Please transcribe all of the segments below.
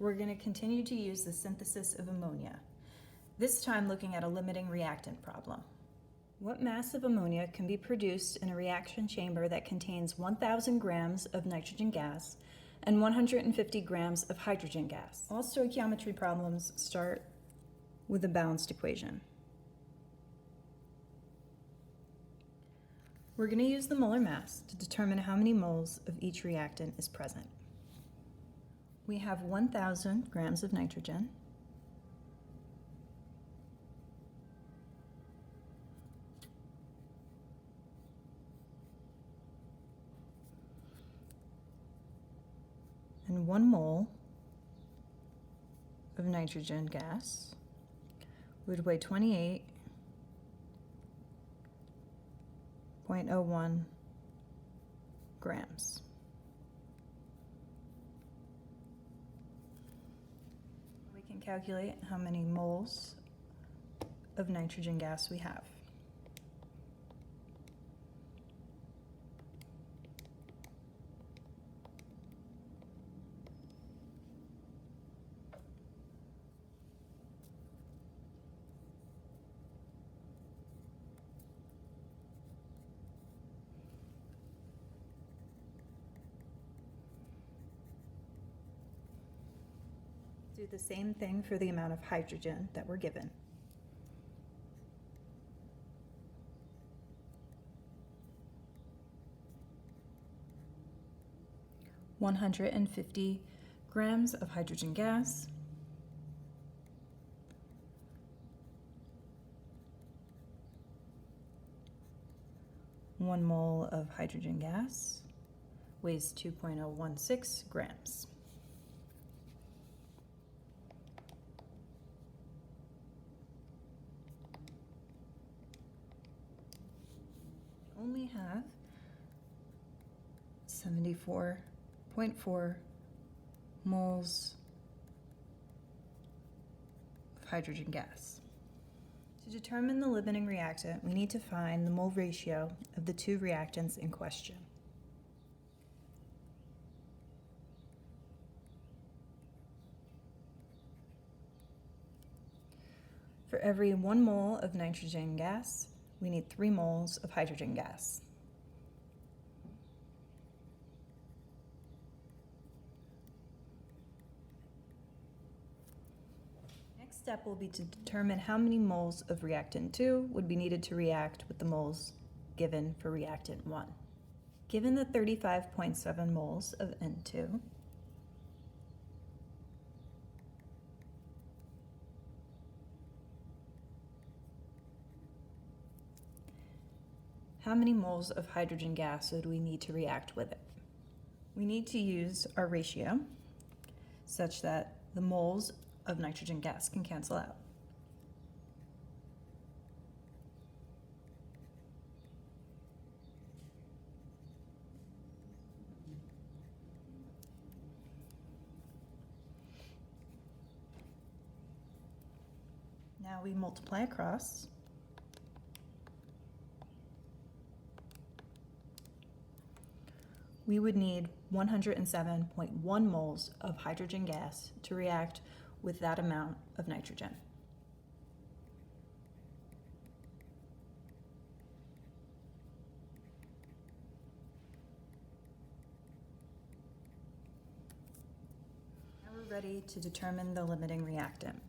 we're going to continue to use the synthesis of ammonia, this time looking at a limiting reactant problem. What mass of ammonia can be produced in a reaction chamber that contains 1,000 grams of nitrogen gas and 150 grams of hydrogen gas? All stoichiometry problems start with a balanced equation. We're going to use the molar mass to determine how many moles of each reactant is present. We have 1,000 grams of nitrogen, and 1 mole of nitrogen gas would weigh 28.01 grams. We can calculate how many moles of nitrogen gas we have. Do the same thing for the amount of hydrogen that we're given. (150 grams of hydrogen gas, (1 mole of hydrogen gas weighs 2.016 grams. Only have 74.4 moles of hydrogen gas. To determine the limiting reactant, we need to find the mole ratio of the two reactants in question. For every 1 mole of nitrogen gas, we need 3 moles of hydrogen gas. Next step will be to determine how many moles of reactant 2 would be needed to react with the moles given for reactant 1. Given the 35.7 moles of N2, how many moles of hydrogen gas would we need to react with it? We need to use our ratio such that the moles of nitrogen gas can cancel out. Now we multiply across. We would need 107.1 moles of hydrogen gas to react with that amount of nitrogen. Now we're ready to determine the limiting reactant.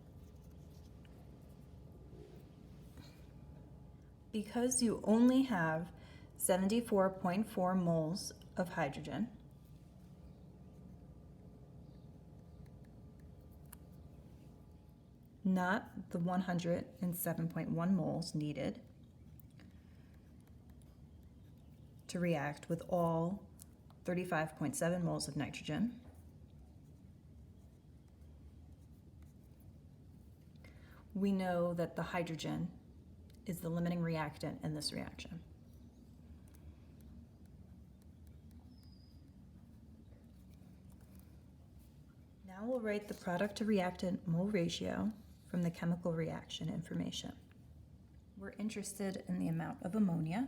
Because you only have 74.4 moles of hydrogen, not the 107.1 moles needed to react with all 35.7 moles of nitrogen, we know that the hydrogen is the limiting reactant in this reaction. Now we'll write the product to reactant mole ratio from the chemical reaction information. We're interested in the amount of ammonia,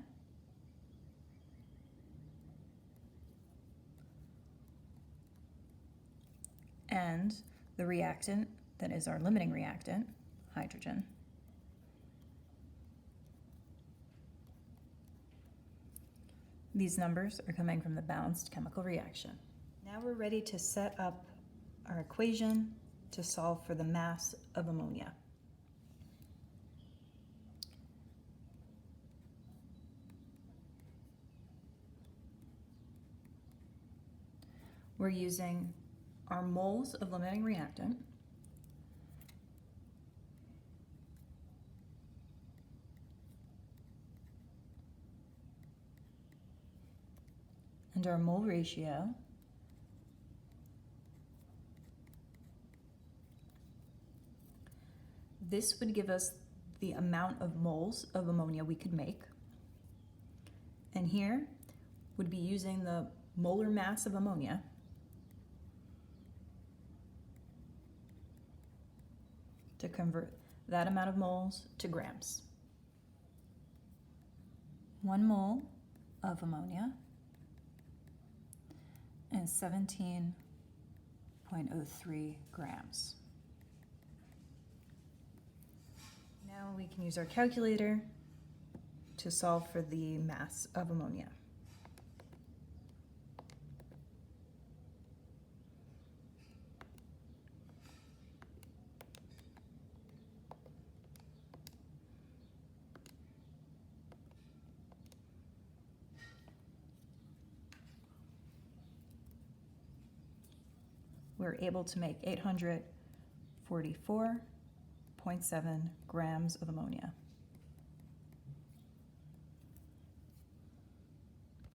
and the reactant that is our limiting reactant, hydrogen. These numbers are coming from the balanced chemical reaction. Now we're ready to set up our equation to solve for the mass of ammonia. We're using our moles of limiting reactant and our mole ratio This would give us the amount of moles of ammonia we could make. And here would be using the molar mass of ammonia to convert that amount of moles to grams. 1 mole of ammonia is 17.03 grams. Now we can use our calculator to solve for the mass of ammonia. We're able to make 844.7 grams of ammonia.